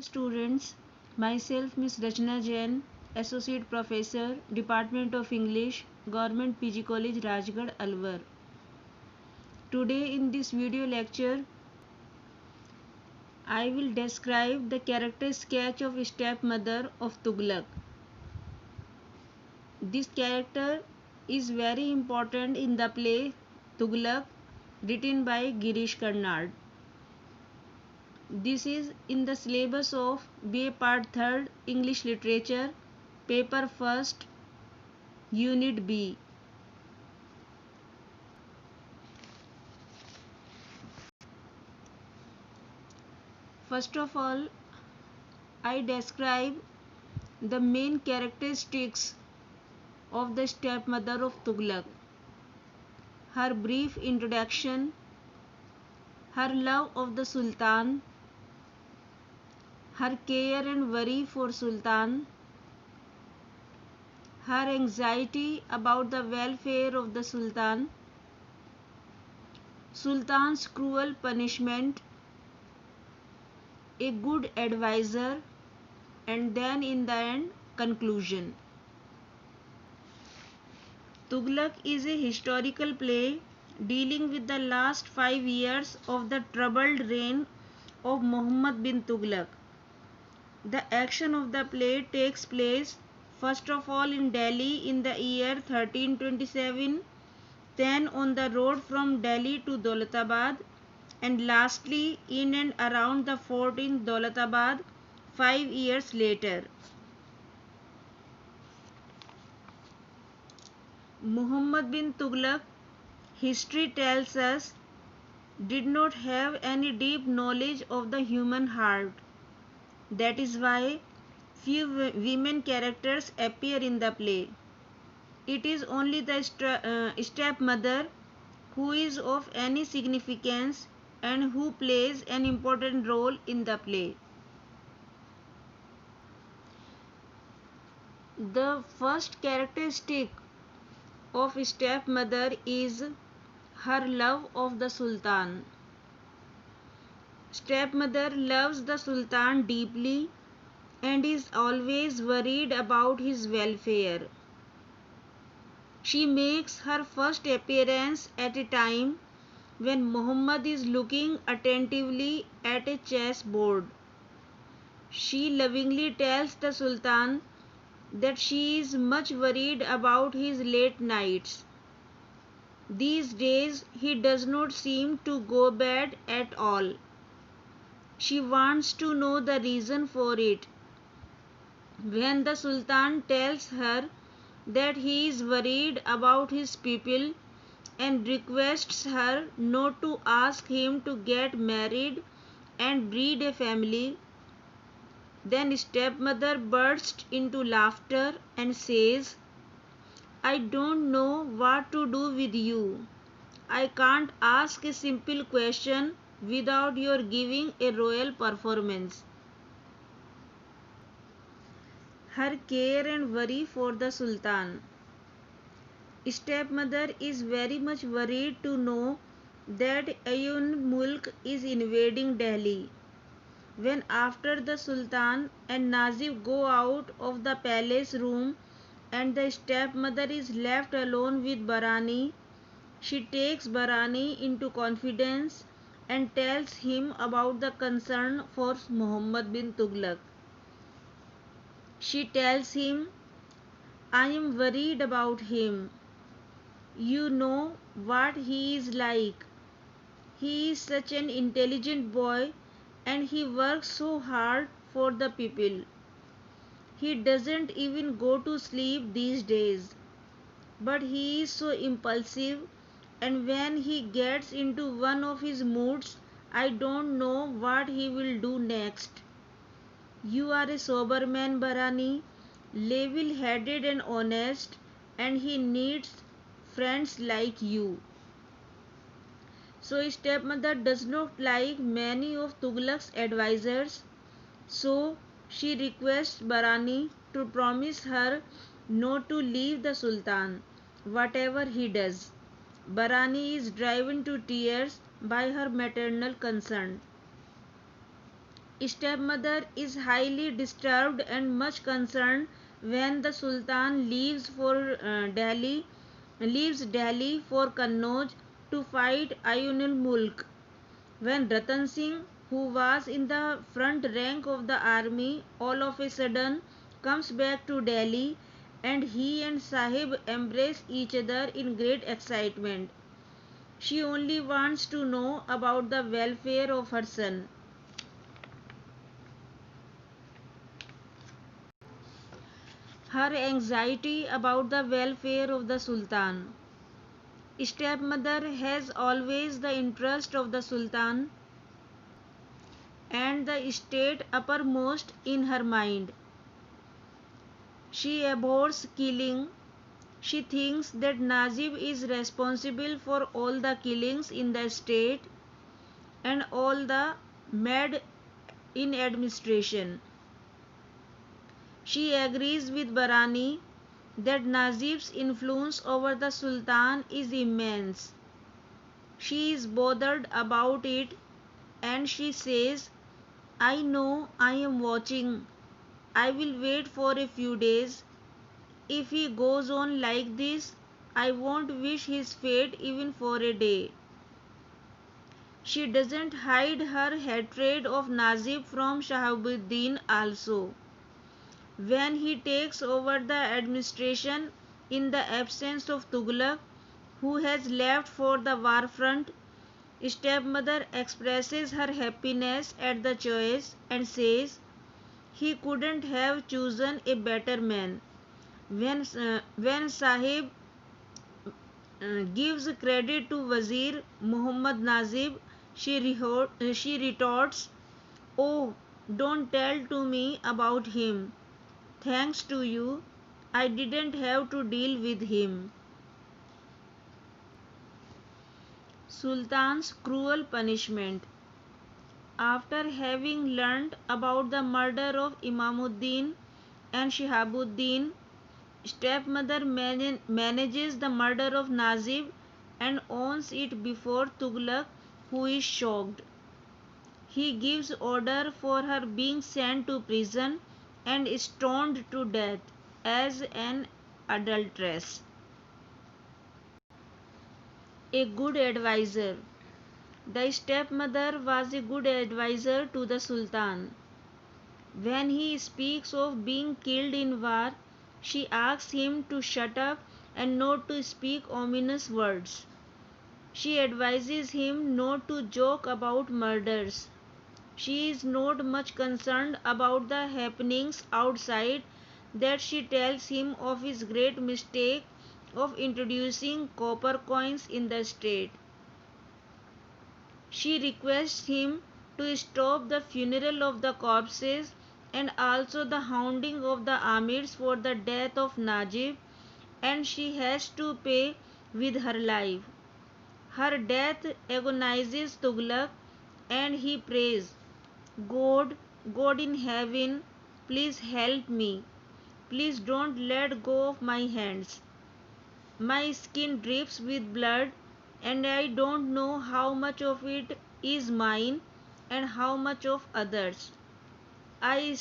students, myself Miss Rachna Jain, Associate Professor, Department of English, Government PG College, Rajgarh, Alwar. Today in this video lecture, I will describe the character sketch of stepmother of Tughlaq. This character is very important in the play Tughlaq, written by Girish Karnad. This is in the syllabus of BA Part 3rd English Literature, Paper 1st, Unit B. First of all, I describe the main characteristics of the stepmother of Tughlaq. Her brief introduction, her love of the Sultan, her care and worry for Sultan, her anxiety about the welfare of the Sultan, Sultan's cruel punishment, a good advisor, and then in the end, conclusion. Tughlaq is a historical play dealing with the last 5 years of the troubled reign of Muhammad bin Tughlaq. The action of the play takes place first of all in Delhi in the year 1327, then on the road from Delhi to Daulatabad, and lastly in and around the fort in Daulatabad 5 years later. Muhammad bin Tughlaq, history tells us, did not have any deep knowledge of the human heart. That is why few women characters appear in the play. It is only the stepmother who is of any significance and who plays an important role in the play. The first characteristic of stepmother is her love of the Sultan. Stepmother loves the Sultan deeply and is always worried about his welfare. She makes her first appearance at a time when Muhammad is looking attentively at a chessboard. She lovingly tells the Sultan that she is much worried about his late nights. These days he does not seem to go bad at all. She wants to know the reason for it. When the Sultan tells her that he is worried about his people and requests her not to ask him to get married and breed a family, then stepmother bursts into laughter and says, "I don't know what to do with you. I can't ask a simple question without your giving a royal performance." Her care and worry for the Sultan. Stepmother is very much worried to know that Ayun Mulk is invading Delhi. When after the Sultan and Nazif go out of the palace room and the stepmother is left alone with Barani, she takes Barani into confidence and tells him about the concern for Muhammad bin Tughlaq. She tells him, "I am worried about him. You know what he is like. He is such an intelligent boy and he works so hard for the people. He doesn't even go to sleep these days. But he is so impulsive, and when he gets into one of his moods, I don't know what he will do next. You are a sober man, Barani, level-headed and honest, and he needs friends like you." So stepmother does not like many of Tughlaq's advisors, so she requests Barani to promise her not to leave the Sultan, whatever he does. Barani is driven to tears by her maternal concern. Stepmother is highly disturbed and much concerned when the Sultan leaves Delhi for Kannauj to fight Ayunul Mulk. When Ratan Singh, who was in the front rank of the army, all of a sudden comes back to Delhi, and he and Sahib embrace each other in great excitement. She only wants to know about the welfare of her son. Her anxiety about the welfare of the Sultan. Stepmother has always the interest of the Sultan and the state uppermost in her mind. She abhors killing. She thinks that Najib is responsible for all the killings in the state and all the mad in administration. She agrees with Barani that Najib's influence over the Sultan is immense. She is bothered about it and she says, I know I am watching. I will wait for a few days. If he goes on like this, I won't wish his fate even for a day. She doesn't hide her hatred of Najib from Shahabuddin also. When he takes over the administration in the absence of Tughlaq, who has left for the war front, Stepmother expresses her happiness at the choice and says he couldn't have chosen a better man. When Sahib gives credit to Wazir Muhammad Nazib, she retorts, Oh, don't tell to me about him. Thanks to you, I didn't have to deal with him. Sultan's cruel punishment. After having learnt about the murder of Imamuddin and Shihabuddin, stepmother manages the murder of Nazib and owns it before Tughlaq, who is shocked. He gives order for her being sent to prison and stoned to death as an adulteress. A good advisor. The stepmother was a good advisor to the Sultan. When he speaks of being killed in war, she asks him to shut up and not to speak ominous words. She advises him not to joke about murders. She is not much concerned about the happenings outside that she tells him of his great mistake of introducing copper coins in the state. She requests him to stop the funeral of the corpses and also the hounding of the Amirs for the death of Najib, and she has to pay with her life. Her death agonizes Tughlaq and he prays, God, God in heaven, please help me. Please don't let go of my hands. My skin drips with blood and I don't know how much of it is mine and how much of others. I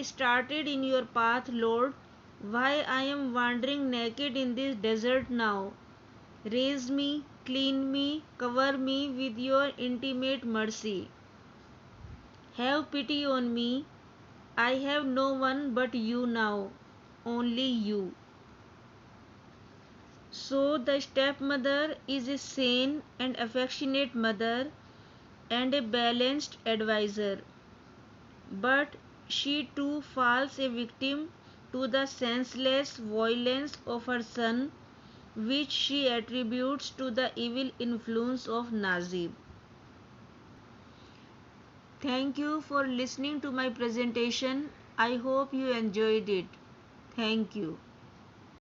started in your path, Lord. Why I am wandering naked in this desert now? Raise me, clean me, cover me with your intimate mercy. Have pity on me. I have no one but you now, only you. So the stepmother is a sane and affectionate mother and a balanced advisor. But she too falls a victim to the senseless violence of her son, which she attributes to the evil influence of Nazib. Thank you for listening to my presentation. I hope you enjoyed it. Thank you.